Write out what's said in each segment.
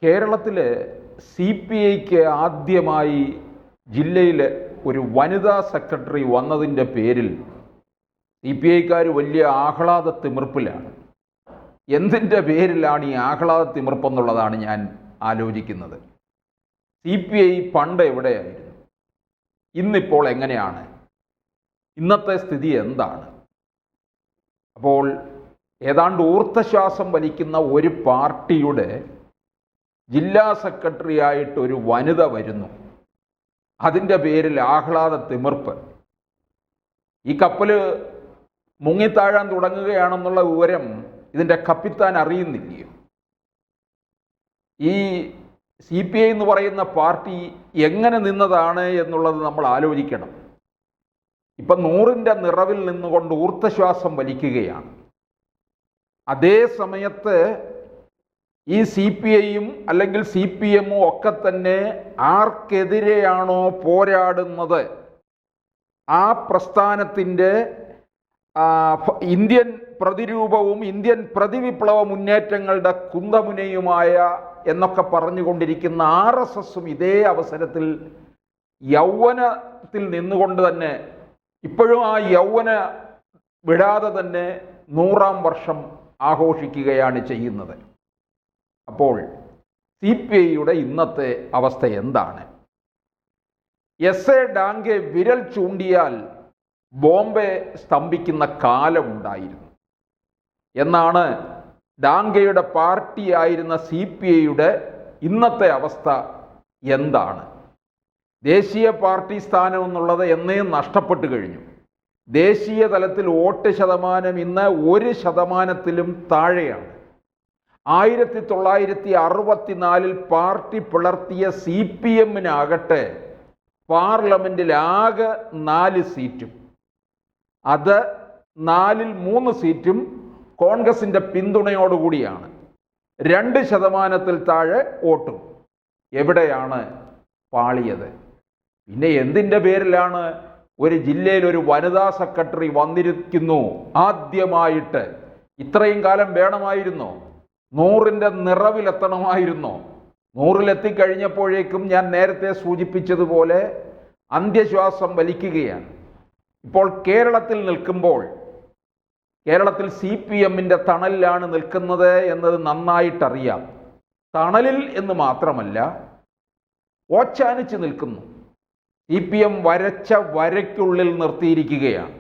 കേരളത്തിൽ CPIക്ക് ആദ്യമായി ജില്ലയിൽ ഒരു വനിതാ സെക്രട്ടറി വന്നതിൻ്റെ പേരിൽ CPIക്കാർ വലിയ ആഹ്ലാദ തിമിർപ്പിലാണ്. എന്തിൻ്റെ പേരിലാണ് ഈ ആഹ്ലാദ തിമിർപ്പെന്നുള്ളതാണ് ഞാൻ ആലോചിക്കുന്നത്. CPI പണ്ട് എവിടെയായിരുന്നു, ഇന്നിപ്പോൾ എങ്ങനെയാണ്, ഇന്നത്തെ സ്ഥിതി എന്താണ്? അപ്പോൾ ഏതാണ്ട് ഊർദ്ധശ്വാസം വലിക്കുന്ന ഒരു പാർട്ടിയുടെ ജില്ലാ സെക്രട്ടറി ആയിട്ട് ഒരു വനിത വരുന്നു. അതിൻ്റെ പേരിൽ ആഹ്ലാദ തിമിർപ്പ്. ഈ കപ്പൽ മുങ്ങിത്താഴാൻ തുടങ്ങുകയാണെന്നുള്ള വിവരം ഇതിൻ്റെ കപ്പിത്താൻ അറിയുന്നില്ലയോ? ഈ CPI എന്ന് പറയുന്ന പാർട്ടി എങ്ങനെ നിന്നതാണ് എന്നുള്ളത് നമ്മൾ ആലോചിക്കണം. ഇപ്പം 100ൻ്റെ നിറവിൽ നിന്നുകൊണ്ട് ഊർദ്ധശ്വാസം വലിക്കുകയാണ്. അതേ സമയത്ത് ഈ CPIയും അല്ലെങ്കിൽ CPMും ഒക്കെ തന്നെ ആർക്കെതിരെയാണോ പോരാടുന്നത് ആ പ്രസ്ഥാനത്തിൻ്റെ ഇന്ത്യൻ പ്രതിരൂപവും ഇന്ത്യൻ പ്രതിവിപ്ലവ മുന്നേറ്റങ്ങളുടെ കുന്തമുനയുമായ എന്നൊക്കെ പറഞ്ഞുകൊണ്ടിരിക്കുന്ന RSSും ഇതേ അവസരത്തിൽ യൗവനത്തിൽ നിന്നുകൊണ്ട് തന്നെ ഇപ്പോഴും ആ യൗവന വിടാതെ തന്നെ 100ാം വർഷം ആഘോഷിക്കുകയാണ് ചെയ്യുന്നത്. അപ്പോൾ CPIയുടെ ഇന്നത്തെ അവസ്ഥ എന്താണ്? SA ഡാങ്കെ വിരൽ ചൂണ്ടിയാൽ ബോംബെ സ്തംഭിക്കുന്ന കാലമുണ്ടായിരുന്നു എന്നാണ് ഡാങ്കയുടെ പാർട്ടിയായിരുന്ന CPIയുടെ ഇന്നത്തെ അവസ്ഥ എന്താണ്? ദേശീയ പാർട്ടി സ്ഥാനം എന്നുള്ളത് എന്നേ നഷ്ടപ്പെട്ടു കഴിഞ്ഞു. ദേശീയ തലത്തിൽ വോട്ട് ശതമാനം ഇന്ന് 1% താഴെയാണ്. 1964 പാർട്ടി പിളർത്തിയ CPMനാകട്ടെ പാർലമെൻറ്റിൽ ആകെ 4 സീറ്റും, അത് 4ൽ 3 സീറ്റും കോൺഗ്രസിൻ്റെ പിന്തുണയോടുകൂടിയാണ്. 2% താഴെ വോട്ടും. എവിടെയാണ് പാളിയത്? പിന്നെ എന്തിൻ്റെ പേരിലാണ് ഒരു ജില്ലയിൽ ഒരു വനിതാ സെക്രട്ടറി വന്നിരിക്കുന്നു ആദ്യമായിട്ട്? ഇത്രയും കാലം വേണമായിരുന്നോ? 100ൻ്റെ നിറവിലെത്തണമായിരുന്നോ? 100ലെത്തിക്കഴിഞ്ഞപ്പോഴേക്കും ഞാൻ നേരത്തെ സൂചിപ്പിച്ചതുപോലെ അന്ത്യശ്വാസം വലിക്കുകയാണ്. ഇപ്പോൾ കേരളത്തിൽ നിൽക്കുമ്പോൾ കേരളത്തിൽ CPMൻ്റെ തണലിലാണ് നിൽക്കുന്നത് എന്നത് നന്നായിട്ടറിയാം. തണലിൽ എന്ന് മാത്രമല്ല, ഓച്ചാനിച്ച് നിൽക്കുന്നു. CPM വരച്ച വരയ്ക്കുള്ളിൽ നിർത്തിയിരിക്കുകയാണ്.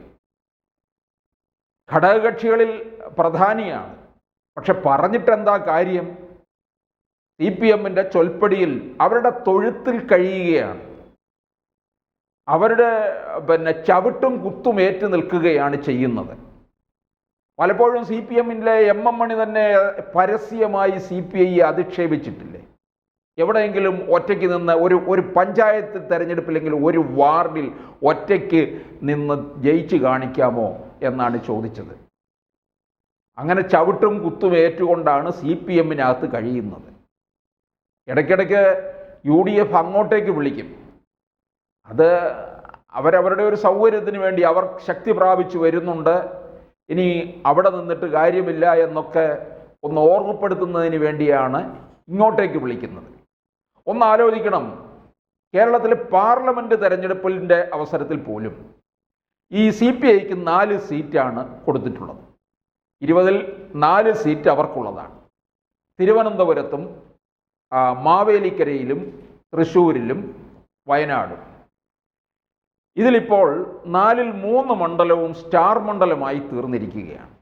ഘടകകക്ഷികളിൽ പ്രധാനിയാണ്. പക്ഷെ പറഞ്ഞിട്ടെന്താ കാര്യം? CPMൻ്റെ ചൊൽപ്പടിയിൽ അവരുടെ തൊഴുത്തിൽ കഴിയുകയാണ്. അവരുടെ ചവിട്ടും കുത്തും ഏറ്റു നിൽക്കുകയാണ് ചെയ്യുന്നത്. പലപ്പോഴും CPMൻ്റെ MM മണി തന്നെ പരസ്യമായി CPI അധിക്ഷേപിച്ചിട്ടില്ലേ? എവിടെയെങ്കിലും ഒറ്റയ്ക്ക് നിന്ന് ഒരു പഞ്ചായത്ത് തെരഞ്ഞെടുപ്പില്ലെങ്കിൽ ഒരു വാർഡിൽ ഒറ്റയ്ക്ക് നിന്ന് ജയിച്ച് കാണിക്കാമോ എന്നാണ് ചോദിച്ചത്. അങ്ങനെ ചവിട്ടും കുത്തും ഏറ്റുകൊണ്ടാണ് CPMനകത്ത് കഴിയുന്നത്. ഇടയ്ക്കിടയ്ക്ക് UDF അങ്ങോട്ടേക്ക് വിളിക്കും. അത് അവരവരുടെ ഒരു സൗകര്യത്തിന് വേണ്ടി അവർ ശക്തി പ്രാപിച്ചു വരുന്നുണ്ട്, ഇനി അവിടെ നിന്നിട്ട് കാര്യമില്ല എന്നൊക്കെ ഒന്ന് ഓർമ്മപ്പെടുത്തുന്നതിന് വേണ്ടിയാണ് ഇങ്ങോട്ടേക്ക് വിളിക്കുന്നത്. ഒന്ന് ആലോചിക്കണം, കേരളത്തിലെ പാർലമെൻറ്റ് തെരഞ്ഞെടുപ്പിൻ്റെ അവസരത്തിൽ പോലും ഈ CPIക്ക് 4 സീറ്റാണ് കൊടുത്തിട്ടുള്ളത്. 20ൽ 4 സീറ്റ് അവർക്കുള്ളതാണ്. തിരുവനന്തപുരത്തും മാവേലിക്കരയിലും തൃശ്ശൂരിലും വയനാടും. ഇതിലിപ്പോൾ 4ൽ 3 മണ്ഡലവും സ്റ്റാർ മണ്ഡലമായി തീർന്നിരിക്കുകയാണ്.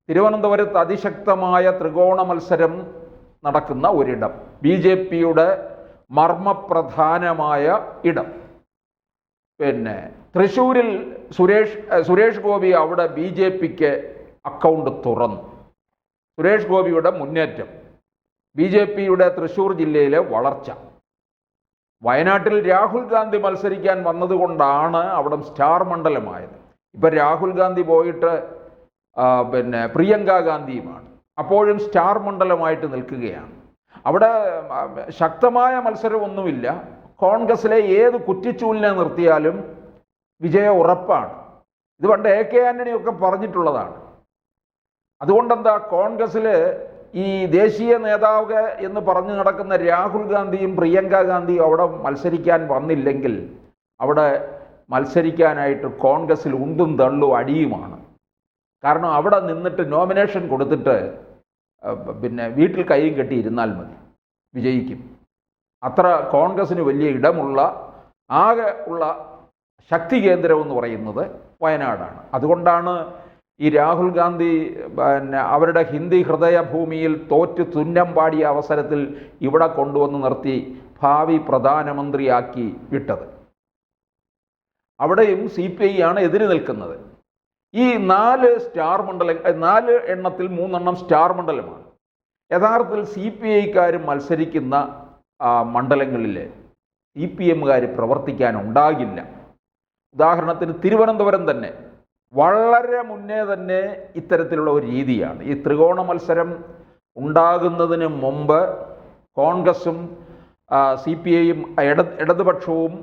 തിരുവനന്തപുരത്ത് അതിശക്തമായ ത്രികോണ മത്സരം നടക്കുന്ന ഒരിടം, BJPയുടെ മർമ്മപ്രധാനമായ ഇടം. പിന്നെ തൃശ്ശൂരിൽ സുരേഷ് ഗോപി അവിടെ BJPക്ക് അക്കൗണ്ട് തുറന്നു. സുരേഷ് ഗോപിയുടെ മുന്നേറ്റം, BJPയുടെ തൃശ്ശൂർ ജില്ലയിലെ വളർച്ച. വയനാട്ടിൽ രാഹുൽ ഗാന്ധി മത്സരിക്കാൻ വന്നതുകൊണ്ടാണ് അവിടെ സ്റ്റാർ മണ്ഡലമായത്. ഇപ്പം രാഹുൽ ഗാന്ധി പോയിട്ട് പ്രിയങ്ക ഗാന്ധിയുമാണ്, അപ്പോഴും സ്റ്റാർ മണ്ഡലമായിട്ട് നിൽക്കുകയാണ്. അവിടെ ശക്തമായ മത്സരമൊന്നുമില്ല. കോൺഗ്രസിലെ ഏത് കുറ്റിച്ചൂലിനെ നിർത്തിയാലും വിജയം ഉറപ്പാണ്. ഇത് പണ്ട് AK ആന്റണിയൊക്കെ പറഞ്ഞിട്ടുള്ളതാണ്. അതുകൊണ്ടെന്താ, കോൺഗ്രസ്സിൽ ഈ ദേശീയ നേതാവ് എന്ന് പറഞ്ഞു നടക്കുന്ന രാഹുൽ ഗാന്ധിയും പ്രിയങ്ക ഗാന്ധിയും അവിടെ മത്സരിക്കാൻ വന്നില്ലെങ്കിൽ അവിടെ മത്സരിക്കാനായിട്ട് കോൺഗ്രസ്സിൽ ഉന്തും തള്ളും അടിയുമാണ്. കാരണം അവിടെ നിന്നിട്ട് നോമിനേഷൻ കൊടുത്തിട്ട് പിന്നെ വീട്ടിൽ കൈയും കെട്ടി ഇരുന്നാൽ മതി, വിജയിക്കും. അത്ര കോൺഗ്രസ്സിന് വലിയ ഇടമുള്ള ആകെ ഉള്ള ശക്തി കേന്ദ്രം എന്ന് പറയുന്നത് വയനാടാണ്. അതുകൊണ്ടാണ് ഈ രാഹുൽ ഗാന്ധി പിന്നെ അവരുടെ ഹിന്ദി ഹൃദയഭൂമിയിൽ തോറ്റ് തുന്നം പാടിയ അവസരത്തിൽ ഇവിടെ കൊണ്ടുവന്ന് നിർത്തി ഭാവി പ്രധാനമന്ത്രിയാക്കി വിട്ടത്. അവിടെയും CPI ആണ് എതിര് നിൽക്കുന്നത്. ഈ 4 സ്റ്റാർ മണ്ഡലം, 4 എണ്ണത്തിൽ 3 എണ്ണം സ്റ്റാർ മണ്ഡലമാണ്. യഥാർത്ഥത്തിൽ CPIക്കാർ മത്സരിക്കുന്ന മണ്ഡലങ്ങളിൽ CPMകാർ പ്രവർത്തിക്കാനുണ്ടാകില്ല. ഉദാഹരണത്തിന് തിരുവനന്തപുരം തന്നെ വളരെ മുന്നേ തന്നെ ഇത്തരത്തിലുള്ള ഒരു രീതിയാണ്. ഈ ത്രികോണ മത്സരം ഉണ്ടാകുന്നതിന് മുമ്പ് കോൺഗ്രസും CPIയും ഇടതുപക്ഷവും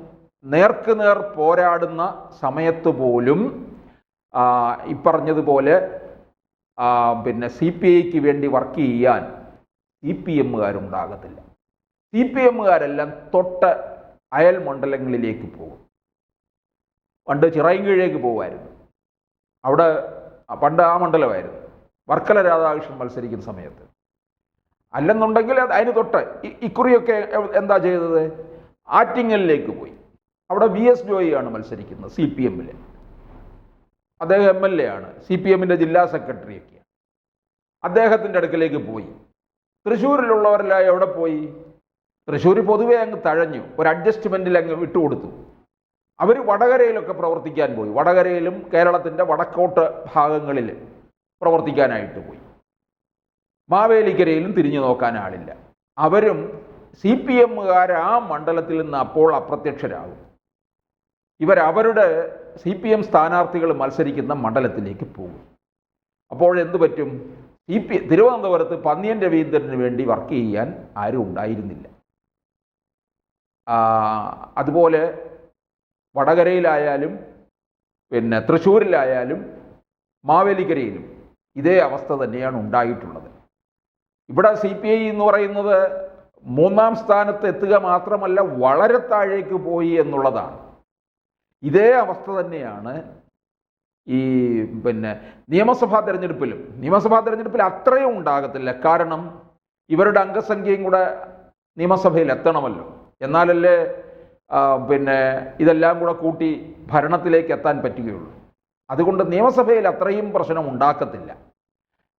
നേർക്കുനേർ പോരാടുന്ന സമയത്ത് പോലും ഇപ്പറഞ്ഞതുപോലെ പിന്നെ CPIക്ക് വേണ്ടി വർക്ക് ചെയ്യാൻ CPMകാരുണ്ടാകത്തില്ല. CPMകാരെല്ലാം തൊട്ട് അയൽ മണ്ഡലങ്ങളിലേക്ക് പോകും. പണ്ട് ചിറയൻകീഴേക്ക് പോകുമായിരുന്നു, അവിടെ പണ്ട് ആ മണ്ഡലമായിരുന്നു വർക്കല രാധാകൃഷ്ണൻ മത്സരിക്കുന്ന സമയത്ത്. അല്ലെന്നുണ്ടെങ്കിൽ അതിന് തൊട്ട് ഇക്കുറിയൊക്കെ എന്താ ചെയ്തത്, ആറ്റിങ്ങലിലേക്ക് പോയി. അവിടെ VS ജോയിയാണ് മത്സരിക്കുന്നത് CPMൽ. അദ്ദേഹം MLA ആണ്, CPMൻ്റെ ജില്ലാ സെക്രട്ടറിയൊക്കെയാണ്. അദ്ദേഹത്തിൻ്റെ അടുക്കലേക്ക് പോയി. തൃശ്ശൂരിലുള്ളവരെല്ലാം എവിടെ പോയി? തൃശ്ശൂർ പൊതുവെ അങ്ങ് തഴഞ്ഞു, ഒരു അഡ്ജസ്റ്റ്മെൻറ്റിൽ അങ്ങ് വിട്ടുകൊടുത്തു. അവർ വടകരയിലൊക്കെ പ്രവർത്തിക്കാൻ പോയി. വടകരയിലും കേരളത്തിൻ്റെ വടക്കോട്ട് ഭാഗങ്ങളിൽ പ്രവർത്തിക്കാനായിട്ട് പോയി. മാവേലിക്കരയിലും തിരിഞ്ഞു നോക്കാൻ ആളില്ല. അവരും CPMകാർ ആ മണ്ഡലത്തിൽ നിന്ന് അപ്പോൾ അപ്രത്യക്ഷരാകും. അവരുടെ CPM സ്ഥാനാർത്ഥികൾ മത്സരിക്കുന്ന മണ്ഡലത്തിലേക്ക് പോകും. അപ്പോഴെന്ത് പറ്റും? തിരുവനന്തപുരത്ത് പന്നിയൻ രവീന്ദ്രന് വേണ്ടി വർക്ക് ചെയ്യാൻ ആരും ഉണ്ടായിരുന്നില്ല. അതുപോലെ വടകരയിലായാലും പിന്നെ തൃശ്ശൂരിലായാലും മാവേലിക്കരയിലും ഇതേ അവസ്ഥ തന്നെയാണ് ഉണ്ടായിട്ടുള്ളത്. ഇവിടെ CPI എന്ന് പറയുന്നത് 3ാം സ്ഥാനത്ത് എത്തുക മാത്രമല്ല വളരെ താഴേക്ക് പോയി എന്നുള്ളതാണ്. ഇതേ അവസ്ഥ തന്നെയാണ് ഈ പിന്നെ നിയമസഭാ തെരഞ്ഞെടുപ്പിൽ അത്രയും ഉണ്ടാകത്തില്ല. കാരണം ഇവരുടെ അംഗസംഖ്യയും കൂടെ നിയമസഭയിൽ എത്തണമല്ലോ, എന്നാലല്ലേ പിന്നെ ഇതെല്ലാം കൂടെ കൂട്ടി ഭരണത്തിലേക്ക് എത്താൻ പറ്റുകയുള്ളൂ. അതുകൊണ്ട് നിയമസഭയിൽ അത്രയും പ്രശ്നം ഉണ്ടാക്കത്തില്ല.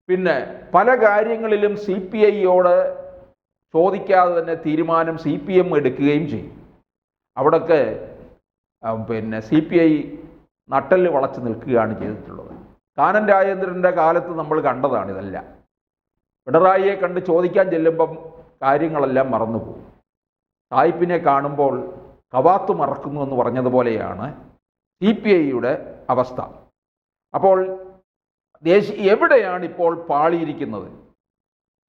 പിന്നെ പല കാര്യങ്ങളിലും CPIയോട് ചോദിക്കാതെ തന്നെ തീരുമാനം CPM എടുക്കുകയും ചെയ്യും. അവിടൊക്കെ പിന്നെ CPI നട്ടല് വളച്ച് നിൽക്കുകയാണ് ചെയ്തിട്ടുള്ളത്. കാനൻ രാജേന്ദ്രൻ്റെ കാലത്ത് നമ്മൾ കണ്ടതാണ് ഇതെല്ലാം. പിണറായിയെ കണ്ട് ചോദിക്കാൻ ചെല്ലുമ്പം കാര്യങ്ങളെല്ലാം മറന്നുപോകും. സായിപ്പിനെ കാണുമ്പോൾ കവാത്ത് മറക്കുന്നു എന്ന് പറഞ്ഞതുപോലെയാണ് CPIയുടെ അവസ്ഥ. അപ്പോൾ എവിടെയാണ് ഇപ്പോൾ പാളിയിരിക്കുന്നത്?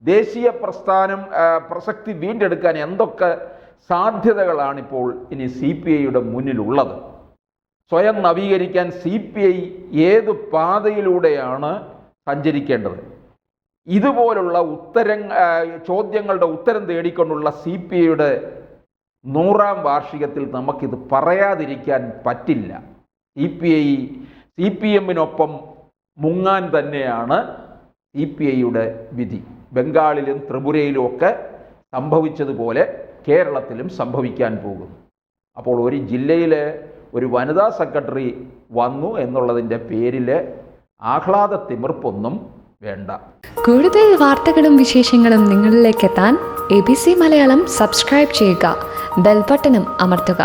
ദേശീയ പ്രസക്തി വീണ്ടെടുക്കാൻ എന്തൊക്കെ സാധ്യതകളാണിപ്പോൾ ഇനി CPIയുടെ മുന്നിലുള്ളത്? സ്വയം നവീകരിക്കാൻ CPI ഏത് പാതയിലൂടെയാണ് സഞ്ചരിക്കേണ്ടത്? ഇതുപോലുള്ള ചോദ്യങ്ങളുടെ ഉത്തരം തേടിക്കൊണ്ടുള്ള CPIയുടെ 100ാം വാർഷികത്തിൽ നമുക്കിത് പറയാതിരിക്കാൻ പറ്റില്ല. CPMനൊപ്പം മുങ്ങാൻ തന്നെയാണ് CPIയുടെ വിധി. ബംഗാളിലും ത്രിപുരയിലും ഒക്കെ സംഭവിച്ചതുപോലെ കേരളത്തിലും സംഭവിക്കാൻ പോകുന്നു. അപ്പോൾ ഒരു ജില്ലയിലെ ഒരു വനിതാ സെക്രട്ടറി വന്നു എന്നുള്ളതിൻ്റെ പേരിൽ ആഹ്ലാദ തിമിർപ്പൊന്നും വേണ്ട. കൂടുതൽ വാർത്തകളും വിശേഷങ്ങളും നിങ്ങളിലേക്ക് എത്താൻ ABC മലയാളം സബ്സ്ക്രൈബ് ചെയ്യുക, ബെൽ ബട്ടണും അമർത്തുക.